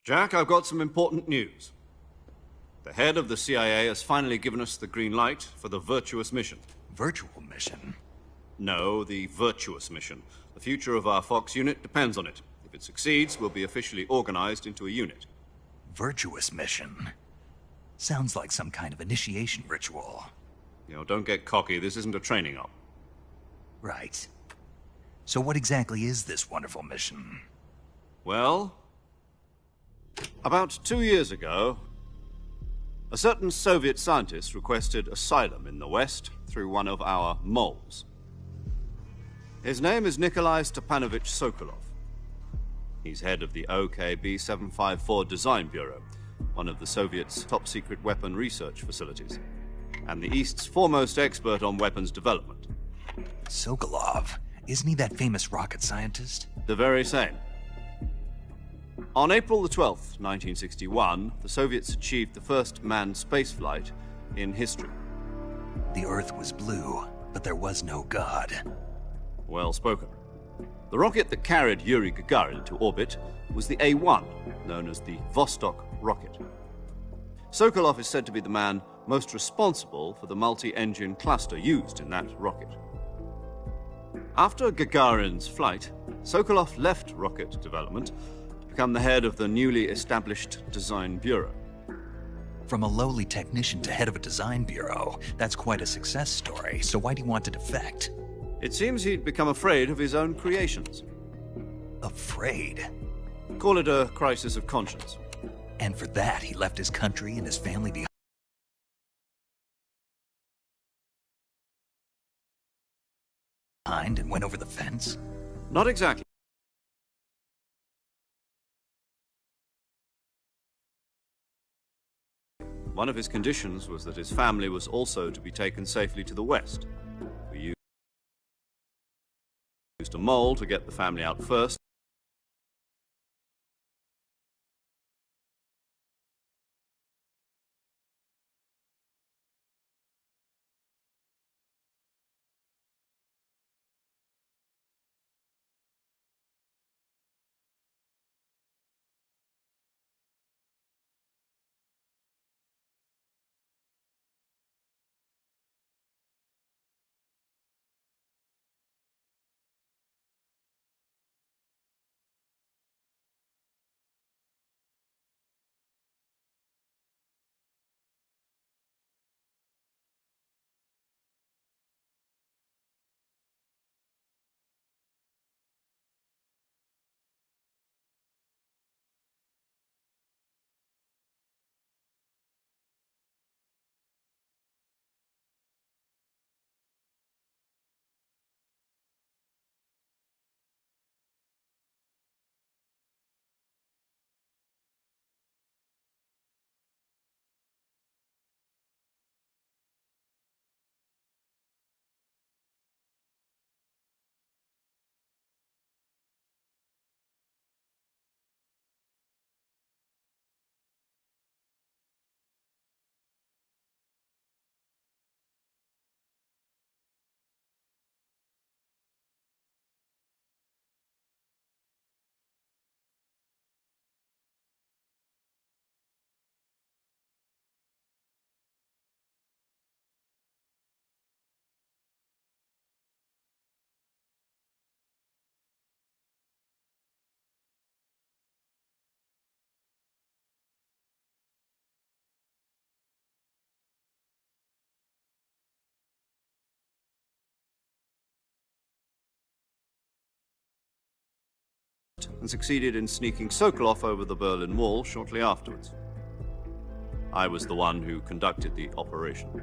Jack, I've got some important news. The head of the CIA has finally given us the green light for the Virtuous mission. Virtual mission? No, the Virtuous mission. The future of our Fox unit depends on it. If it succeeds, we'll be officially organized into a unit. Virtuous mission? Sounds like some kind of initiation ritual. You know, don't get cocky. This isn't a training op. Right. So what exactly is this wonderful mission? Well, about 2 years ago, a certain Soviet scientist requested asylum in the West through one of our moles. His name is Nikolai Stepanovich Sokolov. He's head of the OKB-754 Design Bureau, one of the Soviets' top-secret weapon research facilities, and the East's foremost expert on weapons development. Sokolov? Isn't he that famous rocket scientist? The very same. On April the 12th, 1961, the Soviets achieved the first manned spaceflight in history. The Earth was blue, but there was no God. Well spoken. The rocket that carried Yuri Gagarin to orbit was the A-1, known as the Vostok rocket. Sokolov is said to be the man most responsible for the multi-engine cluster used in that rocket. After Gagarin's flight, Sokolov left rocket development to become the head of the newly established Design Bureau. From a lowly technician to head of a design bureau, that's quite a success story, so why'd he want to defect? It seems he'd become afraid of his own creations. Afraid? Call it a crisis of conscience. And for that, he left his country and his family behind and went over the fence? Not exactly. One of his conditions was that his family was also to be taken safely to the West. We used a mole to get the family out first. And succeeded in sneaking Sokolov over the Berlin Wall shortly afterwards. I was the one who conducted the operation.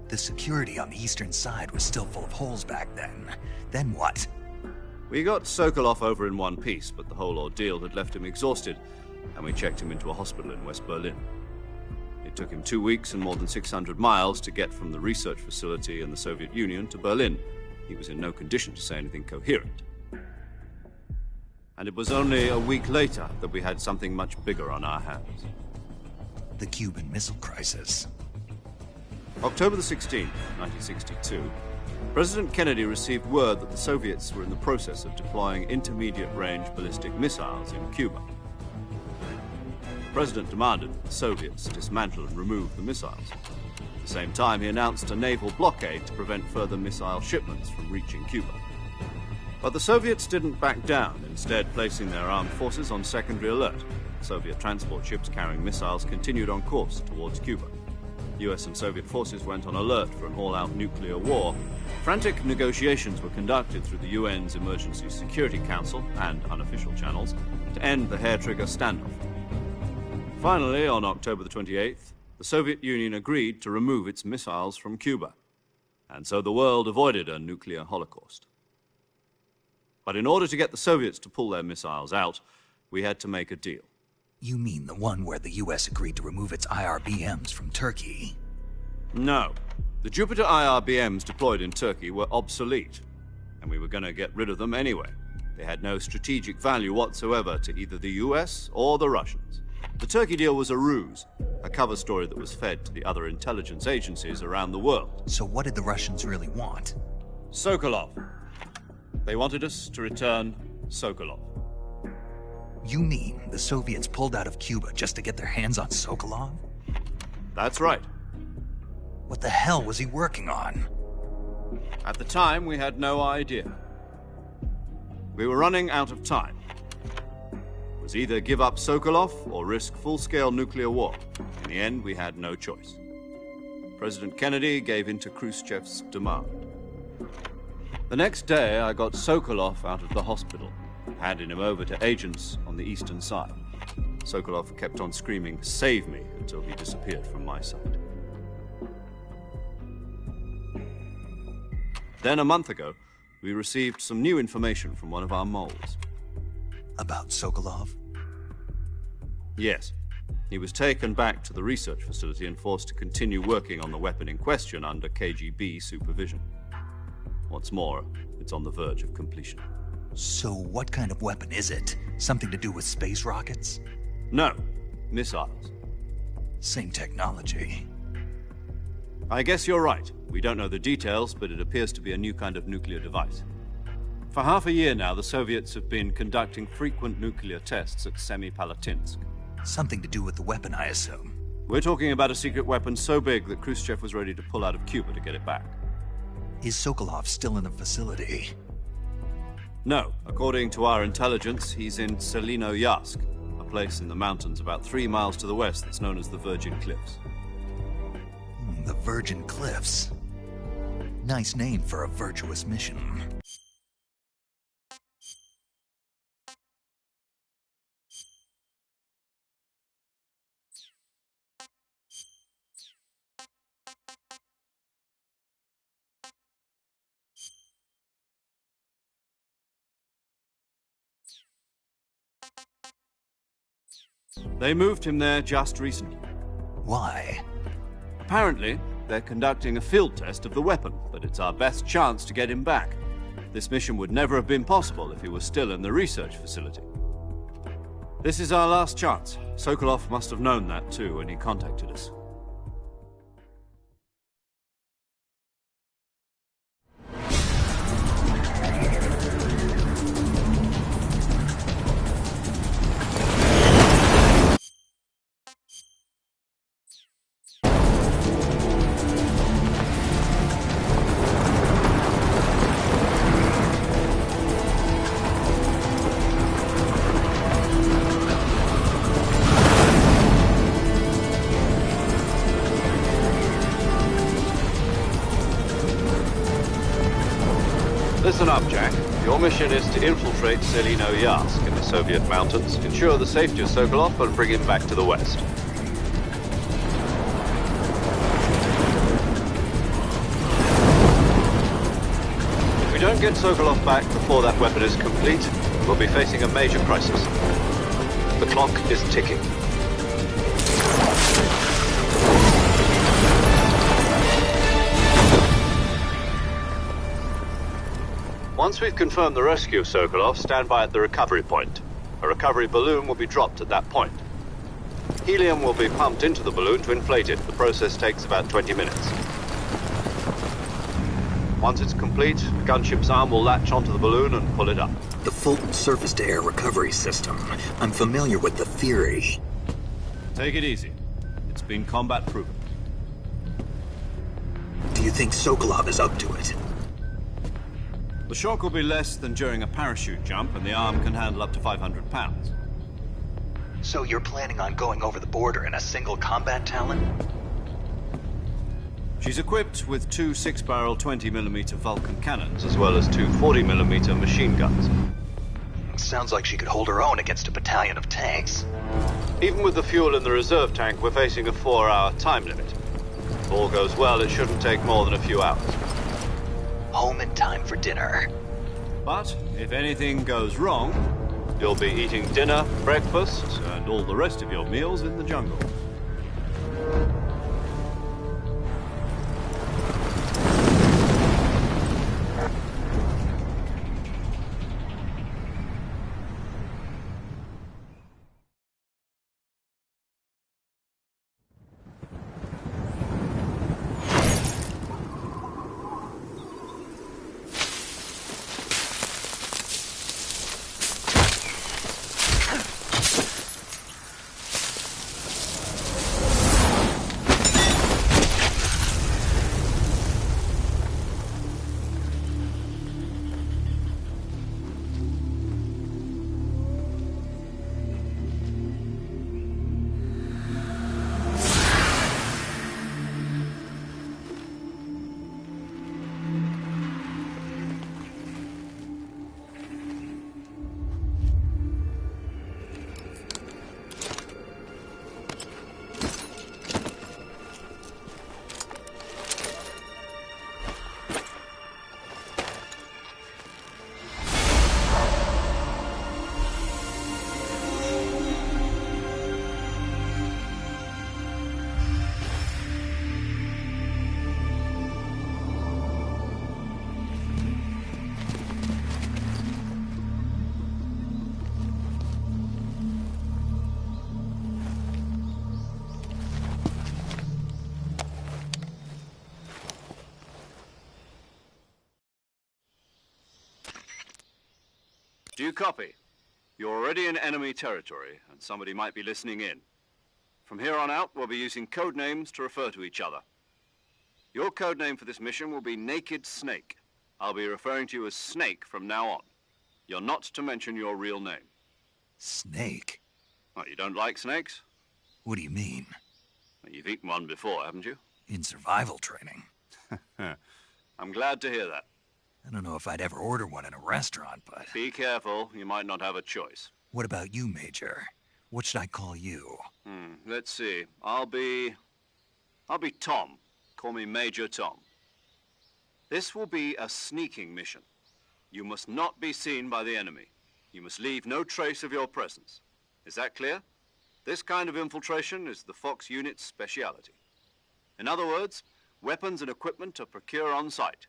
The security on the eastern side was still full of holes back then. Then what? We got Sokolov over in one piece, but the whole ordeal had left him exhausted, and we checked him into a hospital in West Berlin. It took him 2 weeks and more than 600 miles to get from the research facility in the Soviet Union to Berlin. He was in no condition to say anything coherent. And it was only a week later that we had something much bigger on our hands. The Cuban Missile Crisis. October the 16th, 1962, President Kennedy received word that the Soviets were in the process of deploying intermediate-range ballistic missiles in Cuba. President demanded that the Soviets dismantle and remove the missiles. At the same time, he announced a naval blockade to prevent further missile shipments from reaching Cuba. But the Soviets didn't back down, instead placing their armed forces on secondary alert. Soviet transport ships carrying missiles continued on course towards Cuba. US and Soviet forces went on alert for an all-out nuclear war. Frantic negotiations were conducted through the UN's Emergency Security Council and unofficial channels to end the hair-trigger standoff. Finally, on October the 28th, the Soviet Union agreed to remove its missiles from Cuba. And so the world avoided a nuclear holocaust. But in order to get the Soviets to pull their missiles out, we had to make a deal. You mean the one where the US agreed to remove its IRBMs from Turkey? No. The Jupiter IRBMs deployed in Turkey were obsolete, and we were going to get rid of them anyway. They had no strategic value whatsoever to either the US or the Russians. The Turkey deal was a ruse, a cover story that was fed to the other intelligence agencies around the world. So what did the Russians really want? Sokolov. They wanted us to return Sokolov. You mean the Soviets pulled out of Cuba just to get their hands on Sokolov? That's right. What the hell was he working on? At the time, we had no idea. We were running out of time. It was either give up Sokolov or risk full-scale nuclear war. In the end, we had no choice. President Kennedy gave in to Khrushchev's demand. The next day, I got Sokolov out of the hospital, handing him over to agents on the eastern side. Sokolov kept on screaming, "Save me," until he disappeared from my sight. Then, a month ago, we received some new information from one of our moles. About Sokolov? Yes. He was taken back to the research facility and forced to continue working on the weapon in question under KGB supervision. What's more, it's on the verge of completion. So what kind of weapon is it? Something to do with space rockets? No, missiles. Same technology. I guess you're right. We don't know the details, but it appears to be a new kind of nuclear device. For half a year now, the Soviets have been conducting frequent nuclear tests at Semipalatinsk. Something to do with the weapon, I assume. We're talking about a secret weapon so big that Khrushchev was ready to pull out of Cuba to get it back. Is Sokolov still in the facility? No. According to our intelligence, he's in Selinoyarsk, a place in the mountains about 3 miles to the west that's known as the Virgin Cliffs. The Virgin Cliffs. Nice name for a virtuous mission. They moved him there just recently. Why? Apparently, they're conducting a field test of the weapon, but it's our best chance to get him back. This mission would never have been possible if he was still in the research facility. This is our last chance. Sokolov must have known that too when he contacted us. Listen up, Jack. Your mission is to infiltrate Selinoyarsk in the Soviet mountains, ensure the safety of Sokolov, and bring him back to the west. If we don't get Sokolov back before that weapon is complete, we'll be facing a major crisis. The clock is ticking. Once we've confirmed the rescue of Sokolov, stand by at the recovery point. A recovery balloon will be dropped at that point. Helium will be pumped into the balloon to inflate it. The process takes about 20 minutes. Once it's complete, the gunship's arm will latch onto the balloon and pull it up. The Fulton surface-to-air recovery system. I'm familiar with the theory. Take it easy. It's been combat proven. Do you think Sokolov is up to it? The shock will be less than during a parachute jump, and the arm can handle up to 500 pounds. So you're planning on going over the border in a single combat Talon? She's equipped with two 6-barrel 20mm Vulcan cannons, as well as two 40mm machine guns. Sounds like she could hold her own against a battalion of tanks. Even with the fuel in the reserve tank, we're facing a 4-hour time limit. If all goes well, it shouldn't take more than a few hours. Home in time for dinner. But if anything goes wrong, you'll be eating dinner, breakfast, and all the rest of your meals in the jungle. Do you copy? You're already in enemy territory, and somebody might be listening in. From here on out, we'll be using code names to refer to each other. Your code name for this mission will be Naked Snake. I'll be referring to you as Snake from now on. You're not to mention your real name. Snake? What, you don't like snakes? What do you mean? Well, you've eaten one before, haven't you? In survival training. I'm glad to hear that. I don't know if I'd ever order one in a restaurant, but... Be careful, you might not have a choice. What about you, Major? What should I call you? Let's see. I'll be Tom. Call me Major Tom. This will be a sneaking mission. You must not be seen by the enemy. You must leave no trace of your presence. Is that clear? This kind of infiltration is the Fox unit's speciality. In other words, weapons and equipment are procured on site.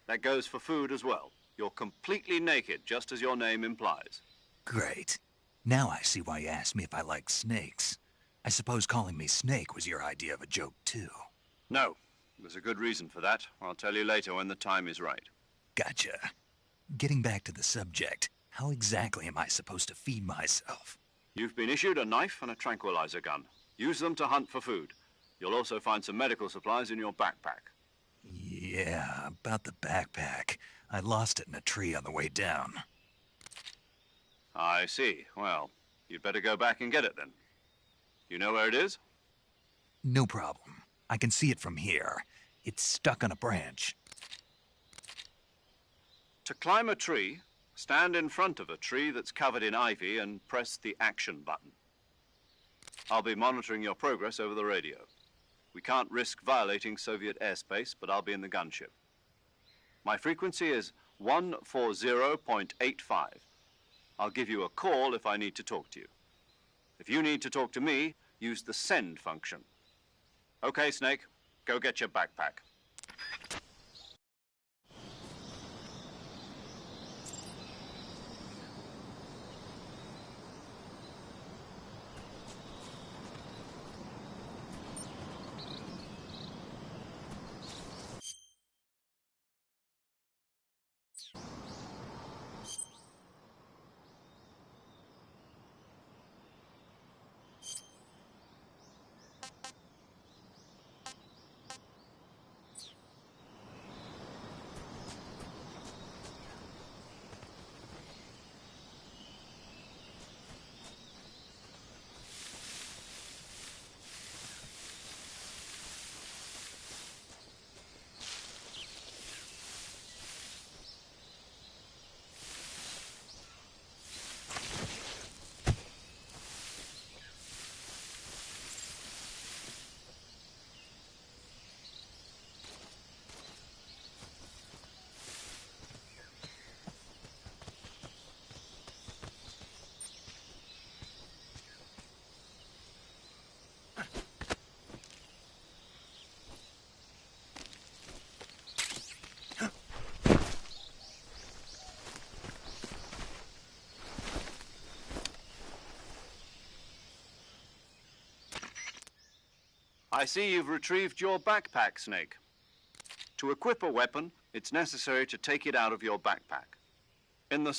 That goes for food as well. You're completely naked, just as your name implies. Great. Now I see why you asked me if I like snakes. I suppose calling me Snake was your idea of a joke, too. No. There's a good reason for that. I'll tell you later when the time is right. Gotcha. Getting back to the subject, how exactly am I supposed to feed myself? You've been issued a knife and a tranquilizer gun. Use them to hunt for food. You'll also find some medical supplies in your backpack. Yeah, about the backpack. I lost it in a tree on the way down. I see. Well, you'd better go back and get it then. You know where it is? No problem. I can see it from here. It's stuck on a branch. To climb a tree, stand in front of a tree that's covered in ivy and press the action button. I'll be monitoring your progress over the radio. We can't risk violating Soviet airspace, but I'll be in the gunship. My frequency is 140.85. I'll give you a call if I need to talk to you. If you need to talk to me, use the send function. Okay, Snake, go get your backpack. I see you've retrieved your backpack, Snake. To equip a weapon, it's necessary to take it out of your backpack. In the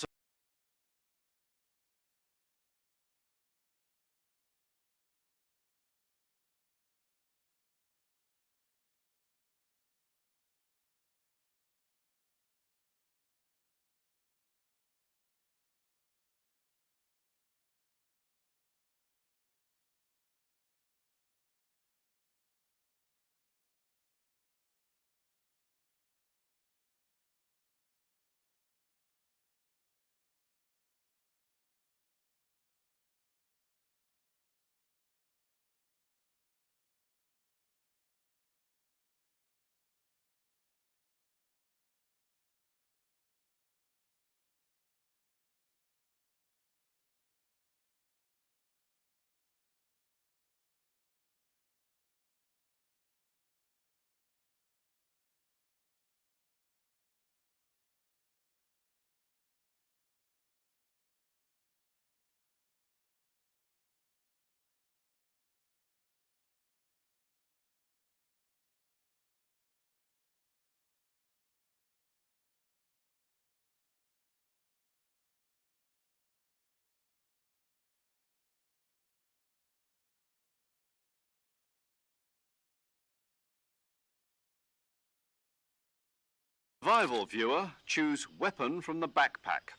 survival viewer, choose weapon from the backpack.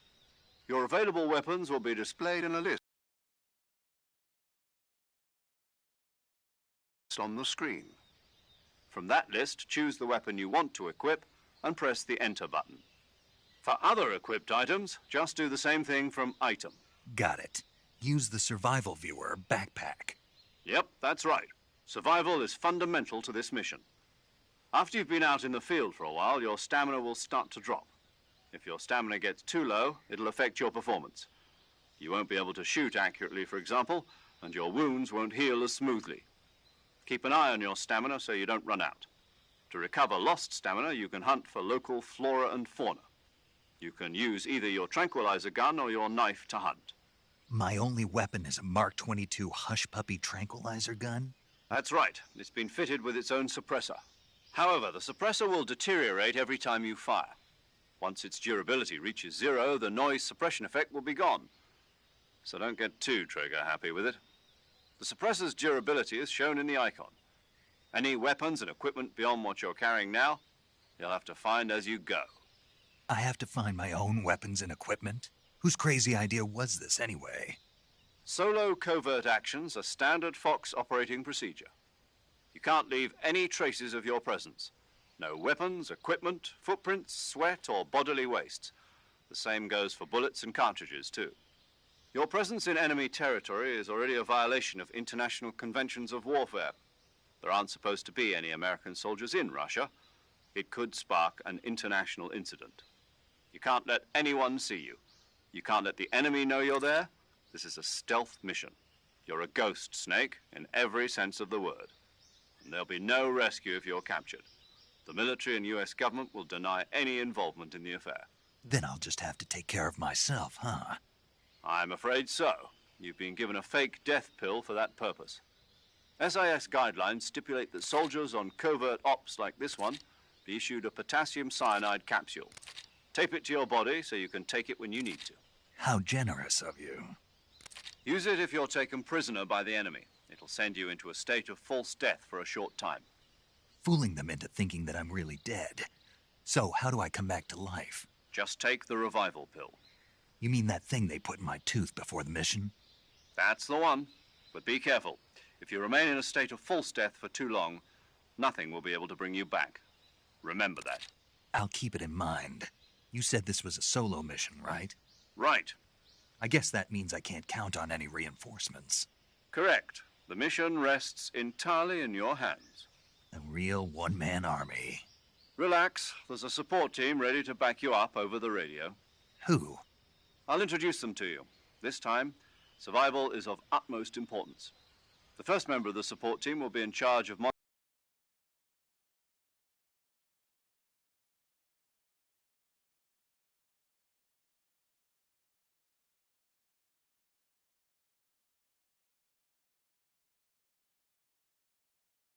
Your available weapons will be displayed in a list on the screen. From that list, choose the weapon you want to equip and press the Enter button. For other equipped items, just do the same thing from Item. Got it. Use the survival viewer backpack. Yep, that's right. Survival is fundamental to this mission. After you've been out in the field for a while, your stamina will start to drop. If your stamina gets too low, it'll affect your performance. You won't be able to shoot accurately, for example, and your wounds won't heal as smoothly. Keep an eye on your stamina so you don't run out. To recover lost stamina, you can hunt for local flora and fauna. You can use either your tranquilizer gun or your knife to hunt. My only weapon is a Mark 22 Hush Puppy tranquilizer gun? That's right. It's been fitted with its own suppressor. However, the suppressor will deteriorate every time you fire. Once its durability reaches 0, the noise suppression effect will be gone. So don't get too trigger happy with it. The suppressor's durability is shown in the icon. Any weapons and equipment beyond what you're carrying now, you'll have to find as you go. I have to find my own weapons and equipment? Whose crazy idea was this anyway? Solo covert actions are standard Fox operating procedure. You can't leave any traces of your presence. No weapons, equipment, footprints, sweat, or bodily waste. The same goes for bullets and cartridges, too. Your presence in enemy territory is already a violation of international conventions of warfare. There aren't supposed to be any American soldiers in Russia. It could spark an international incident. You can't let anyone see you. You can't let the enemy know you're there. This is a stealth mission. You're a ghost, Snake, in every sense of the word. And there'll be no rescue if you're captured. The military and US government will deny any involvement in the affair. Then I'll just have to take care of myself, huh? I'm afraid so. You've been given a fake death pill for that purpose. SIS guidelines stipulate that soldiers on covert ops like this one be issued a potassium cyanide capsule. Tape it to your body so you can take it when you need to. How generous of you. Use it if you're taken prisoner by the enemy. It'll send you into a state of false death for a short time. Fooling them into thinking that I'm really dead. So, how do I come back to life? Just take the revival pill. You mean that thing they put in my tooth before the mission? That's the one. But be careful. If you remain in a state of false death for too long, nothing will be able to bring you back. Remember that. I'll keep it in mind. You said this was a solo mission, right? Right. I guess that means I can't count on any reinforcements. Correct. The mission rests entirely in your hands. A real one-man army. Relax. There's a support team ready to back you up over the radio. Who? I'll introduce them to you. This time, survival is of utmost importance. The first member of the support team will be in charge of